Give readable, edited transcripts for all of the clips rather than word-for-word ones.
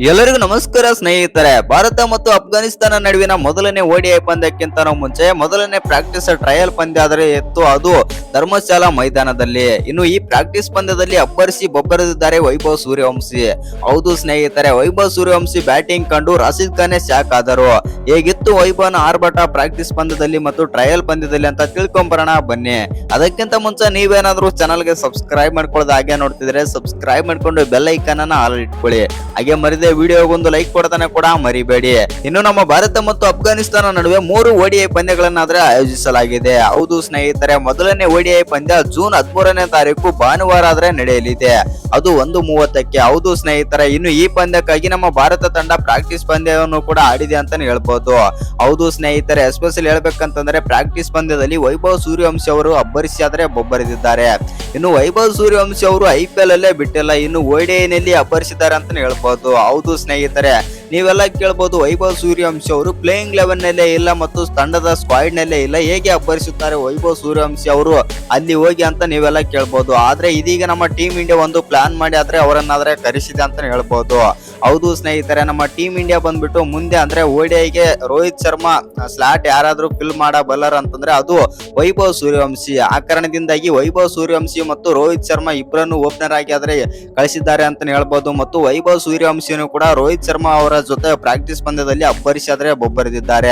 ಎಲ್ಲರಿಗೂ ನಮಸ್ಕಾರ ಸ್ನೇಹಿತರೆ. ಭಾರತ ಮತ್ತು ಅಫ್ಘಾನಿಸ್ತಾನ ನಡುವಿನ ಮೊದಲನೇ ಓಡಿಐ ಪಂದ್ಯಕ್ಕಿಂತ ಮುಂಚೆ ಮೊದಲನೇ ಪ್ರಾಕ್ಟೀಸ್ ಟ್ರಯಲ್ ಪಂದ್ಯ ಆದರೆ ಇತ್ತು, ಅದು ಧರ್ಮಶಾಲಾ ಮೈದಾನದಲ್ಲಿ. ಇನ್ನು ಈ ಪ್ರಾಕ್ಟೀಸ್ ಪಂದ್ಯದಲ್ಲಿ ಅಬ್ಬರಿಸಿ ಬೊಬ್ಬರಿದಿದ್ದಾರೆ ವೈಭವ್ ಸೂರ್ಯವಂಶಿ. ಹೌದು ಸ್ನೇಹಿತರೆ, ವೈಭವ್ ಸೂರ್ಯವಂಶಿ ಬ್ಯಾಟಿಂಗ್ ಕಂಡು ರಾಶಿದ್ ಖಾನೆ ಶಾಕ್ ಆದರು. ಹೇಗಿತ್ತು ವೈಭವ್ನ ಆರ್ಭಟ ಪ್ರಾಕ್ಟೀಸ್ ಪಂದ್ಯದಲ್ಲಿ ಮತ್ತು ಟ್ರಯಲ್ ಪಂದ್ಯದಲ್ಲಿ ಅಂತ ತಿಳ್ಕೊಂಬರೋಣ ಬನ್ನಿ. ಅದಕ್ಕಿಂತ ಮುಂಚೆ ನೀವೇನಾದ್ರೂ ಚಾನಲ್ಗೆ ಸಬ್ಸ್ಕ್ರೈಬ್ ಮಾಡ್ಕೊಳ್ಳೋದು ಹಾಗೆ ನೋಡ್ತಿದ್ರೆ ಸಬ್ಸ್ಕ್ರೈಬ್ ಮಾಡ್ಕೊಂಡು ಬೆಲ್ ಐಕಾನ್ ಅನ್ನ ಆಲ್ ಇಟ್ಕೊಳ್ಳಿ. ಹಾಗೆ ಮರಿದೆ ವಿಡಿಯೋಗೊಂದು ಲೈಕ್ ಕೊಡತಾನೆ ಕೂಡ ಮರಿಬೇಡಿ. ಇನ್ನು ನಮ್ಮ ಭಾರತ ಮತ್ತು ಅಫ್ಘಾನಿಸ್ತಾನ ನಡುವೆ 3 ಓಡಿಐ ಪಂದ್ಯಗಳನ್ನಾದ್ರೆ ಆಯೋಜಿಸಲಾಗಿದೆ. ಹೌದು ಸ್ನೇಹಿತರೆ, ಮೊದಲನೇ ಓಡಿಐ ಪಂದ್ಯ ಜೂನ್ 13ನೇ ತಾರೀಕು ಭಾನುವಾರ ಆದ್ರೆ ನಡೆಯಲಿದೆ, ಅದು 1:30ಕ್ಕೆ. ಹೌದು ಸ್ನೇಹಿತರೆ, ಇನ್ನು ಈ ಪಂದ್ಯಕ್ಕಾಗಿ ನಮ್ಮ ಭಾರತ ತಂಡ ಪ್ರಾಕ್ಟೀಸ್ ಪಂದ್ಯವನ್ನು ಕೂಡ ಆಡಿದೆ ಅಂತಾನೆ ಹೇಳ್ಬೋದು. ಹೌದು ಸ್ನೇಹಿತರೆ, ಎಸ್ಪೆಷಲಿ ಹೇಳ್ಬೇಕಂತಂದ್ರೆ ಪ್ರಾಕ್ಟೀಸ್ ಪಂದ್ಯದಲ್ಲಿ ವೈಭವ್ ಸೂರ್ಯವಂಶಿ ಅವರು ಅಬ್ಬರಿಸಿ ಆದ್ರೆ ಬೊಬ್ಬರಿದಿದ್ದಾರೆ. ಇನ್ನು ವೈಭವ್ ಸೂರ್ಯವಂಶಿ ಅವರು IPL ಅಲ್ಲೇ ಬಿಟ್ಟಿಲ್ಲ, ಇನ್ನು ಓಡಿಐನಲ್ಲಿ ಅಬ್ಬರಿಸಿದ್ದಾರೆ ಅಂತಾನೆ ಹೇಳ್ಬೋದು. ಹೌದು ಸ್ನೇಹಿತರೆ, ನೀವೆಲ್ಲ ಕೇಳ್ಬೋದು ವೈಭವ್ ಸೂರ್ಯವಂಶಿ ಅವರು ಪ್ಲೇಯಿಂಗ್ 11 ನಲ್ಲೇ ಇಲ್ಲ ಮತ್ತು ತಂಡದ ಸ್ಕ್ವಾಡ್ ನಲ್ಲೇ ಇಲ್ಲ, ಹೇಗೆ ಅಬ್ಬರಿಸುತ್ತಾರೆ ವೈಭವ್ ಸೂರ್ಯವಂಶಿ ಅವರು ಅಲ್ಲಿ ಹೋಗಿ ಅಂತ ನೀವೆಲ್ಲ ಕೇಳ್ಬೋದು. ಆದ್ರೆ ಇದೀಗ ನಮ್ಮ ಟೀಮ್ ಇಂಡಿಯಾ ಒಂದು ಪ್ಲಾನ್ ಮಾಡಿ ಆದ್ರೆ ಅವರನ್ನಾದ್ರೆ ಕರೆಸಿದೆ ಅಂತ ಹೇಳ್ಬೋದು. ಹೌದು ಸ್ನೇಹಿತರೆ, ನಮ್ಮ ಟೀಮ್ ಇಂಡಿಯಾ ಬಂದ್ಬಿಟ್ಟು ಮುಂದೆ ಅಂದ್ರೆ ಓಡಿಐಗೆ ರೋಹಿತ್ ಶರ್ಮಾ ಸ್ಲಾಟ್ ಯಾರಾದ್ರೂ ಫಿಲ್ ಮಾಡಬಲ್ಲರ್ ಅಂತಂದ್ರೆ ಅದು ವೈಭವ್ ಸೂರ್ಯವಂಶಿ. ಆ ಕಾರಣದಿಂದಾಗಿ ವೈಭವ್ ಸೂರ್ಯವಂಶಿ ಮತ್ತು ರೋಹಿತ್ ಶರ್ಮಾ ಇಬ್ಬರನ್ನು ಓಪನರ್ ಆಗಿ ಆದ್ರೆ ಕಳಿಸಿದ್ದಾರೆ ಅಂತ ಹೇಳ್ಬೋದು. ಮತ್ತು ವೈಭವ್ ಸೂರ್ಯವಂಶಿಯನ್ನು ಕೂಡ ರೋಹಿತ್ ಶರ್ಮಾ ಅವರ ಜೊತೆ ಪ್ರಾಕ್ಟೀಸ್ ಪಂದ್ಯದಲ್ಲಿ ಅಬ್ಬರಿಸಿ ಆದ್ರೆ ಬೊಬ್ಬರಿದಿದ್ದಾರೆ.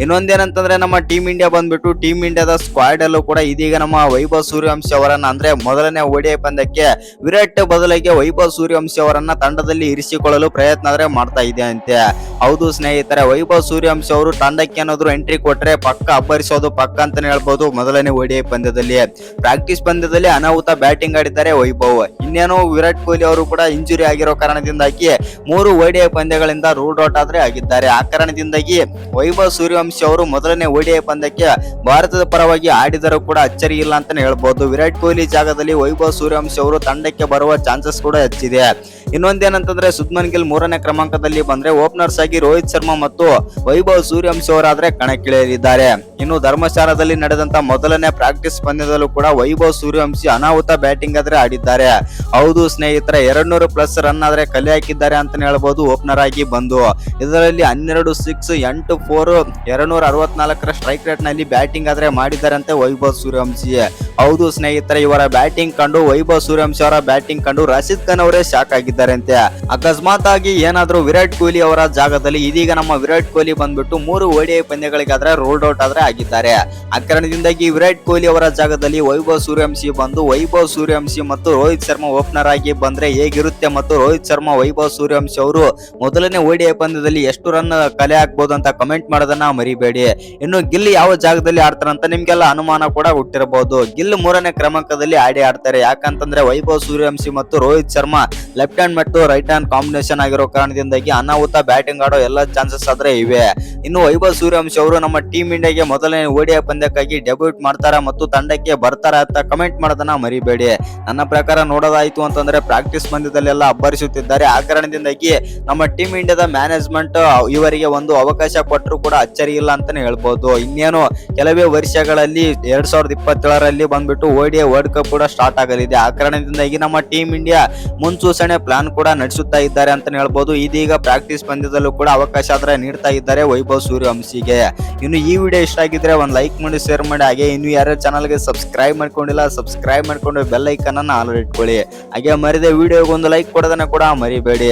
ಇನ್ನೊಂದೇನಂತಂದ್ರೆ ನಮ್ಮ ಟೀಮ್ ಇಂಡಿಯಾ ಬಂದ್ಬಿಟ್ಟು ಟೀಮ್ ಇಂಡಿಯಾದ ಸ್ಕ್ವಾಡ್ ಅಲ್ಲೂ ಕೂಡ ಇದೀಗ ನಮ್ಮ ವೈಭವ್ ಸೂರ್ಯವಂಶಿ ಅವರನ್ನ ಅಂದ್ರೆ ಮೊದಲನೇ ಓಡಿಐ ಪಂದ್ಯಕ್ಕೆ ವಿರಾಟ್ ಬದಲಿಗೆ ವೈಭವ್ ಸೂರ್ಯವಂಶಿ ಅವರನ್ನ ತಂಡದಲ್ಲಿ ಇರಿಸಿಕೊಳ್ಳಲು ಪ್ರಯತ್ನ ಆದ್ರೆ ಮಾಡ್ತಾ ಇದೆ ಅಂತೆ. ಹೌದು ಸ್ನೇಹಿತರೆ, ವೈಭವ್ ಸೂರ್ಯವಂಶಿ ಅವರು ತಂಡಕ್ಕೆ ಏನಾದ್ರು ಎಂಟ್ರಿ ಕೊಟ್ರೆ ಪಕ್ಕ ಅಬ್ಬರಿಸೋದು ಪಕ್ಕ ಅಂತಾನೆ ಹೇಳ್ಬೋದು. ಮೊದಲನೇ ಓಡಿಐ ಪಂದ್ಯದಲ್ಲಿ ಪ್ರಾಕ್ಟೀಸ್ ಪಂದ್ಯದಲ್ಲಿ ಅನಾಹುತ ಬ್ಯಾಟಿಂಗ್ ಆಡಿದ್ದಾರೆ ವೈಭವ್. ಇನ್ನೇನು ವಿರಾಟ್ ಕೊಹ್ಲಿ ಅವರು ಕೂಡ ಇಂಜುರಿ ಆಗಿರೋ ಕಾರಣದಿಂದಾಗಿ 3 ಓಡಿಐ ಪಂದ್ಯಗಳಿಂದ ರೂಲ್ಡ್ ಔಟ್ ಆದ್ರೆ ಆಗಿದ್ದಾರೆ. ಆ ಕಾರಣದಿಂದಾಗಿ ವೈಭವ್ ಸೂರ್ಯವಂಶಿ ಅವರು ಮೊದಲನೇ ಓಡಿಐ ಪಂದ್ಯಕ್ಕೆ ಭಾರತದ ಪರವಾಗಿ ಆಡಿದರೂ ಕೂಡ ಅಚ್ಚರಿ ಇಲ್ಲ ಅಂತಾನೆ ಹೇಳ್ಬೋದು. ವಿರಾಟ್ ಕೊಹ್ಲಿ ಜಾಗದಲ್ಲಿ ವೈಭವ್ ಸೂರ್ಯವಂಶಿ ಅವರು ತಂಡಕ್ಕೆ ಬರುವ ಚಾನ್ಸಸ್ ಕೂಡ ಹೆಚ್ಚಿದೆ. ಇನ್ನೊಂದೇನಂತಂದ್ರೆ ಶುಭ್ಮನ್ ಗಿಲ್ 3ನೇ ಕ್ರಮಾಂಕದಲ್ಲಿ ಬಂದ್ರೆ ಓಪನರ್ಸ್ ಆಗಿ ರೋಹಿತ್ ಶರ್ಮಾ ಮತ್ತು ವೈಭವ್ ಸೂರ್ಯವಂಶಿ ಅವರಾದ್ರೆ ಕಣಕ್ಕಿಳಿಯಲಿದ್ದಾರೆ. ಇನ್ನು ಧರ್ಮಶಾಲಾದಲ್ಲಿ ನಡೆದಂತ ಮೊದಲನೇ ಪ್ರಾಕ್ಟೀಸ್ ಪಂದ್ಯದಲ್ಲೂ ಕೂಡ ವೈಭವ್ ಸೂರ್ಯವಂಶಿ ಅನಾಹುತ ಬ್ಯಾಟಿಂಗ್ ಆದ್ರೆ ಆಡಿದ್ದಾರೆ. ಹೌದು ಸ್ನೇಹಿತರೆ, 200+ ರನ್ ಆದ್ರೆ ಕಲೆ ಹಾಕಿದ್ದಾರೆ ಅಂತಾನೆ ಹೇಳ್ಬೋದು ಓಪನರ್ ಆಗಿ ಬಂದು. ಇದರಲ್ಲಿ 12 6 8 4 264ರ ಸ್ಟ್ರೈಕ್ ರೇಟ್ ನಲ್ಲಿ ಬ್ಯಾಟಿಂಗ್ ಆದ್ರೆ ಮಾಡಿದ್ದಾರೆ ಅಂತ ವೈಭವ್ ಸೂರ್ಯವಂಶಿ. ಹೌದು ಸ್ನೇಹಿತರೆ, ಇವರ ಬ್ಯಾಟಿಂಗ್ ಕಂಡು ವೈಭವ್ ಸೂರ್ಯವಂಶಿ ಅವರ ಬ್ಯಾಟಿಂಗ್ ಕಂಡು ರಾಶಿದ್ ಖಾನ್ ಅವರೇ ಶಾಕ್ ಆಗಿದ್ದಾರೆ ಅಂತೆ. ಅಕಸ್ಮಾತ್ ಆಗಿ ಏನಾದ್ರೂ ವಿರಾಟ್ ಕೊಹ್ಲಿ ಅವರ ಜಾಗದಲ್ಲಿ ಇದೀಗ ನಮ್ಮ ವಿರಾಟ್ ಕೊಹ್ಲಿ ಬಂದ್ಬಿಟ್ಟು 3 ಓಡಿಐ ಪಂದ್ಯಗಳಿಗಾದ್ರೆ ರೋಲ್ಡ್ ಔಟ್ ಆದ್ರೆ ಆಗಿದ್ದಾರೆ. ಆ ಕಾರಣದಿಂದಾಗಿ ವಿರಾಟ್ ಕೊಹ್ಲಿ ಅವರ ಜಾಗದಲ್ಲಿ ವೈಭವ್ ಸೂರ್ಯವಂಶಿ ಬಂದು ವೈಭವ್ ಸೂರ್ಯವಂಶಿ ಮತ್ತು ರೋಹಿತ್ ಶರ್ಮಾ ಓಪನರ್ ಆಗಿ ಬಂದ್ರೆ ಹೇಗಿರುತ್ತೆ ಮತ್ತು ರೋಹಿತ್ ಶರ್ಮಾ ವೈಭವ್ ಸೂರ್ಯವಂಶಿ ಅವರು ಮೊದಲನೇ ಓಡಿಐ ಪಂದ್ಯದಲ್ಲಿ ಎಷ್ಟು ರನ್ ಕಲೆ ಹಾಕ್ಬಹುದು ಅಂತ ಕಮೆಂಟ್ ಮಾಡೋದನ್ನ ಮರಿಬೇಡಿ. ಇನ್ನು ಗಿಲ್ ಯಾವ ಜಾಗದಲ್ಲಿ ಆಡ್ತಾರಂತ ನಿಮ್ಗೆಲ್ಲ ಅನುಮಾನ ಕೂಡ ಹುಟ್ಟಿರಬಹುದು. ಗಿಲ್ 3ನೇ ಕ್ರಮಾಂಕದಲ್ಲಿ ಆಡ್ತಾರೆ. ಯಾಕಂತಂದ್ರೆ ವೈಭವ್ ಸೂರ್ಯವಂಶಿ ಮತ್ತು ರೋಹಿತ್ ಶರ್ಮಾ ಲೆಫ್ಟ್ ಹ್ಯಾಂಡ್ ಮತ್ತು ರೈಟ್ ಹ್ಯಾಂಡ್ ಕಾಂಬಿನೇಷನ್ ಆಗಿರೋ ಕಾರಣದಿಂದಾಗಿ ಅನಾಹುತ ಬ್ಯಾಟಿಂಗ್ ಆಡೋ ಎಲ್ಲ ಚಾನ್ಸಸ್ ಆದ್ರೆ ಇವೆ. ಇನ್ನು ವೈಭವ್ ಸೂರ್ಯವಂಶಿ ಅವರು ನಮ್ಮ ಟೀಮ್ ಇಂಡಿಯಾಗೆ ಮೊದಲನೇ ಓಡಿಐ ಪಂದ್ಯಕ್ಕಾಗಿ ಡೆಬ್ಯೂಟ್ ಮಾಡ್ತಾರ ಮತ್ತು ತಂಡಕ್ಕೆ ಬರ್ತಾರ ಅಂತ ಕಮೆಂಟ್ ಮಾಡೋದನ್ನ ಮರಿಬೇಡಿ. ನನ್ನ ಪ್ರಕಾರ ನೋಡೋದಾಯ್ತು ಅಂತಂದ್ರೆ ಪ್ರಾಕ್ಟೀಸ್ ಪಂದ್ಯದಲ್ಲೆಲ್ಲ ಅಬ್ಬರಿಸುತ್ತಿದ್ದಾರೆ. ಆ ಕಾರಣದಿಂದಾಗಿ ನಮ್ಮ ಟೀಮ್ ಇಂಡಿಯಾದ ಮ್ಯಾನೇಜ್ಮೆಂಟ್ ಇವರಿಗೆ ಒಂದು ಅವಕಾಶ ಕೊಟ್ಟರು ಕೂಡ ಅಚ್ಚರಿ ಇಲ್ಲ ಅಂತಾನೆ ಹೇಳ್ಬೋದು. ಇನ್ನೇನು ಕೆಲವೇ ವರ್ಷಗಳಲ್ಲಿ 2027ರಲ್ಲಿ ಬಂದ್ಬಿಟ್ಟು ಓಡಿಐ ವರ್ಲ್ಡ್ ಕಪ್ ಕೂಡ ಸ್ಟಾರ್ಟ್ ಆಗಲಿದೆ. ಆ ಕಾರಣದಿಂದಾಗಿ ನಮ್ಮ ಟೀಮ್ ಇಂಡಿಯಾ ಮುನ್ಸೂಚನೆ ಪ್ಲಾನ್ ಕೂಡ ನಡೆಸುತ್ತಾ ಇದ್ದಾರೆ ಅಂತಾನೆ ಹೇಳ್ಬೋದು. ಇದೀಗ ಪ್ರಾಕ್ಟೀಸ್ ಪಂದ್ಯದಲ್ಲೂ ಕೂಡ ಅವಕಾಶ ಆದ್ರೆ ನೀಡ್ತಾ ಇದ್ದಾರೆ ವೈಭವ್ ಸೂರ್ಯವಂಶಿಗೆ. ಇನ್ನು ಈ ವಿಡಿಯೋ ಇಷ್ಟ ಆಗಿದ್ರೆ ಒಂದು ಲೈಕ್ ಮಾಡಿ, ಶೇರ್ ಮಾಡಿ. ಹಾಗೆ ಇನ್ನು ಯಾರು ಚಾನಲ್ಗೆ ಸಬ್ಸ್ಕ್ರೈಬ್ ಮಾಡ್ಕೊಂಡಿಲ್ಲ ಸಬ್ಸ್ಕ್ರೈಬ್ ಮಾಡ್ಕೊಂಡು ಬೆಲ್ ಐಕಾನ್ ಅನ್ನ ಆಲ್ ಇಟ್ಕೊಳ್ಳಿ. ಹಾಗೆ ಮರಿದೆ ವಿಡಿಯೋಗೊಂದು ಲೈಕ್ ಕೊಡೋದನ್ನ ಕೂಡ ಮರಿಬೇಡಿ.